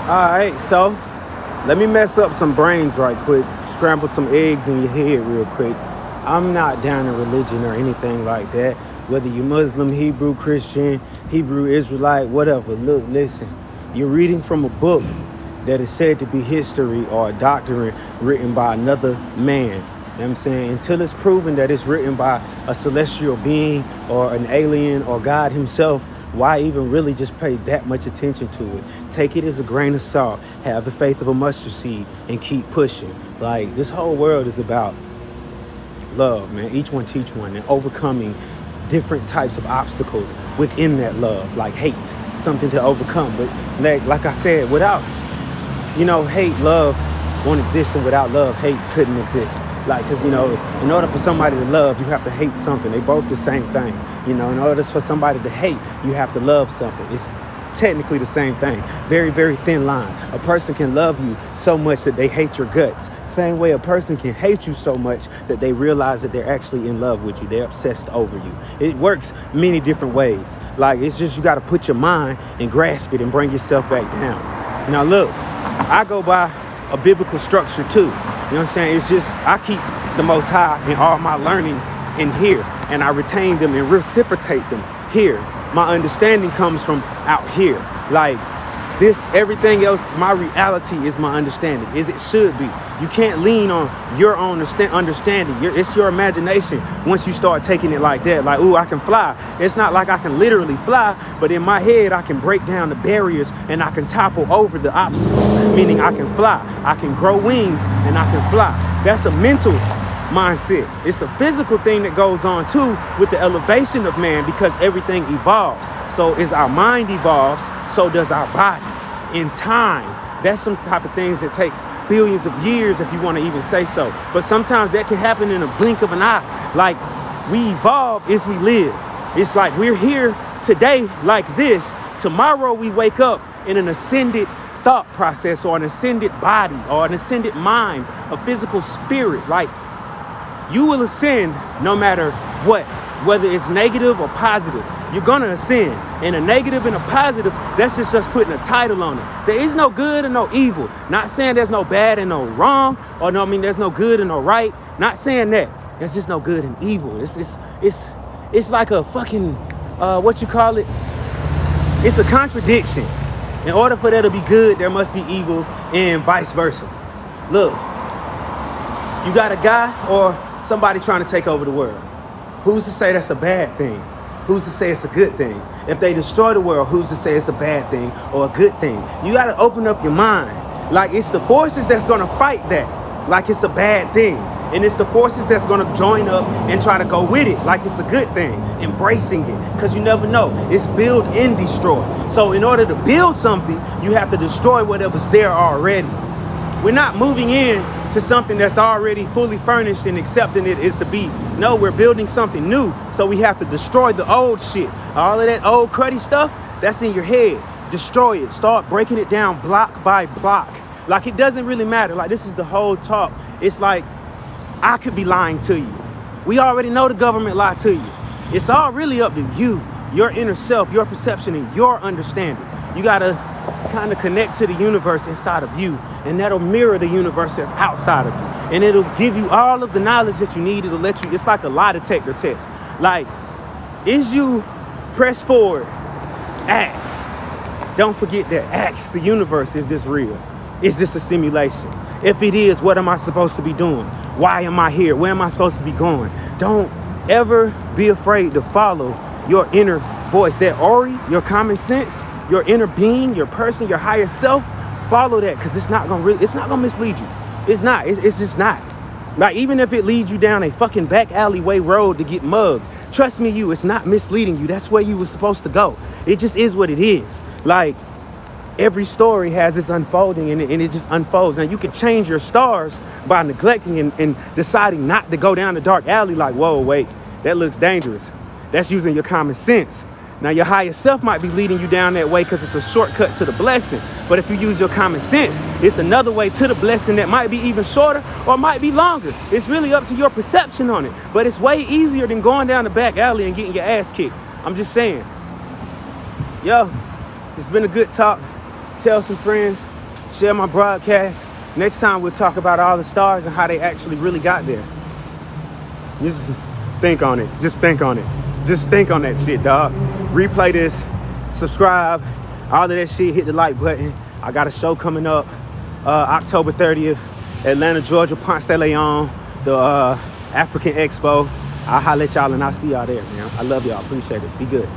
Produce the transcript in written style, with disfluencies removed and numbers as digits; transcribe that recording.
All right, so let me mess up some brains right quick, scramble some eggs in your head real quick. I'm not down in religion or anything like that. Whether you're Muslim, Hebrew, Christian, Hebrew, Israelite, whatever. Look, listen, you're reading from a book that is said to be history or a doctrine written by another man. You know what I'm saying? Until it's proven that it's written by a celestial being or an alien or God himself, why even really just pay that much attention to it? Take it as a grain of salt, have the faith of a mustard seed, and keep pushing. Like, this whole world is about love, man. Each one teach one, and overcoming different types of obstacles within that love, like hate, something to overcome. But like I said, without, hate, love won't exist, and without love, hate couldn't exist. Like, because, in order for somebody to love, you have to hate something. They both the same thing. In order for somebody to hate, you have to love something. It's technically the same thing. Very, very thin line. A person can love you so much that they hate your guts. Same way a person can hate you so much that they realize that they're actually in love with you. They're obsessed over you. It works many different ways. Like, it's just you got to put your mind and grasp it and bring yourself back down. Now, look, I go by a biblical structure too. You know what I'm saying? It's just, I keep the Most High in all my learnings in here, and I retain them and reciprocate them here. My understanding comes from out here. Like, this, everything else, my reality is my understanding, as it should be. You can't lean on your own understanding. It's your imagination once you start taking it like that. Like, ooh, I can fly. It's not like I can literally fly, but in my head, I can break down the barriers and I can topple over the obstacles, meaning I can fly. I can grow wings and I can fly. That's a mental mindset. It's a physical thing that goes on too with the elevation of man, because everything evolves. So as our mind evolves, so does our bodies in time. That's some type of things that takes billions of years, if you want to even say so. But sometimes that can happen in a blink of an eye. Like, we evolve as we live. It's like we're here today like this. Tomorrow we wake up in an ascended thought process or an ascended body or an ascended mind, a physical spirit. Like, you will ascend no matter what, whether it's negative or positive. You're gonna ascend. And a negative and a positive, that's just us putting a title on it. There is no good and no evil. Not saying there's no bad and no wrong, or there's no good and no right. Not saying that. There's just no good and evil. It's like a fucking what you call it? It's a contradiction. In order for there to be good, there must be evil, and vice versa. Look, you got a guy or somebody trying to take over the world. Who's to say that's a bad thing? Who's to say it's a good thing? If they destroy the world, who's to say it's a bad thing or a good thing? You got to open up your mind. Like, it's the forces that's going to fight that like it's a bad thing. And it's the forces that's going to join up and try to go with it like it's a good thing, embracing it, because you never know. It's build and destroy. So in order to build something, you have to destroy whatever's there already. We're not moving in to something that's already fully furnished and accepting it is to be. No, we're building something new. So we have to destroy the old shit. All of that old cruddy stuff, that's in your head. Destroy it. Start breaking it down block by block. Like, it doesn't really matter. Like, this is the whole talk. It's like, I could be lying to you. We already know the government lied to you. It's all really up to you, your inner self, your perception, and your understanding. You gotta kind of connect to the universe inside of you, and that'll mirror the universe that's outside of you. And it'll give you all of the knowledge that you need. It'll let you, it's like a lie detector test. Like, is you press forward, ask. Don't forget that. Ask the universe, is this real? Is this a simulation? If it is, what am I supposed to be doing? Why am I here? Where am I supposed to be going? Don't ever be afraid to follow your inner voice, that Ori, your common sense, your inner being, your person, your higher self. Follow that, because it's not gonna mislead you. It's not. It's just not. Like, even if it leads you down a fucking back alleyway road to get mugged, trust me, it's not misleading you. That's where you were supposed to go. It just is what it is. Like, every story has its unfolding, and it just unfolds. Now, you can change your stars by neglecting and deciding not to go down the dark alley. Like, whoa, wait, that looks dangerous. That's using your common sense. Now, your higher self might be leading you down that way because it's a shortcut to the blessing. But if you use your common sense, it's another way to the blessing that might be even shorter or might be longer. It's really up to your perception on it. But it's way easier than going down the back alley and getting your ass kicked. I'm just saying. Yo, it's been a good talk. Tell some friends. Share my broadcast. Next time we'll talk about all the stars and how they actually really got there. Just think on it. Just think on it. Just think on that shit, dog. Replay this. Subscribe. All of that shit. Hit the like button. I got a show coming up October 30th. Atlanta, Georgia, Ponce de Leon. The African Expo. I'll holler at y'all and I'll see y'all there, man. I love y'all. Appreciate it. Be good.